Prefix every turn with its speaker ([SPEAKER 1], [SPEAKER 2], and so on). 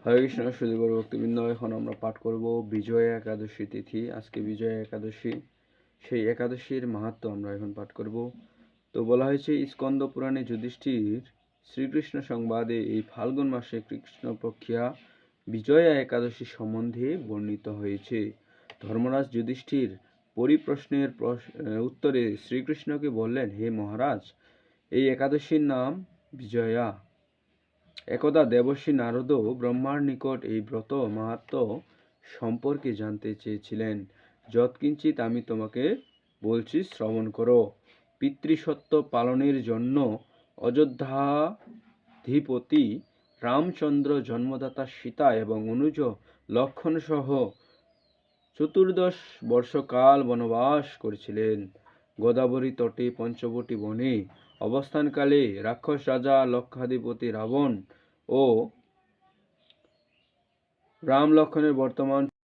[SPEAKER 1] হরে কৃষ্ণ সুধীবর ভক্তিবৃন্দ। এখন আমরা পাঠ করব বিজয়া একাদশী তিথি। আজকে বিজয়া একাদশী, সেই একাদশীর মাহাত্ম্য আমরা এখন পাঠ করব। তো বলা হয়েছে, স্কন্দ পুরাণে যুধিষ্ঠির শ্রীকৃষ্ণ সংবাদে এই ফাল্গুন মাসে কৃষ্ণপক্ষিয়া বিজয়া একাদশী সম্বন্ধে বর্ণিত হয়েছে। ধর্মরাজ যুধিষ্ঠির পরিপ্রশ্নের উত্তরে শ্রীকৃষ্ণকে বললেন, হে মহারাজ, এই একাদশীর নাম বিজয়া। একদা দেবর্ষি নারদ ব্রহ্মার নিকট এই ব্রত মাহাত্ম্য সম্পর্কে জানতে চেয়েছিলেন। যৎকিঞ্চিৎ আমি তোমাকে বলছি, শ্রবণ করো। পিতৃসত্য পালনের জন্য অযোধ্যাধিপতি রামচন্দ্র জন্মদাতা সীতা এবং অনুজ লক্ষণ সহ 14 বর্ষকাল বনবাস করেছিলেন। গোদাবরী তটে পঞ্চবটী বনে অবস্থানকালে রাক্ষস রাজা লক্ষাধিপতি রাবণ ও রাম লক্ষণের বর্তমান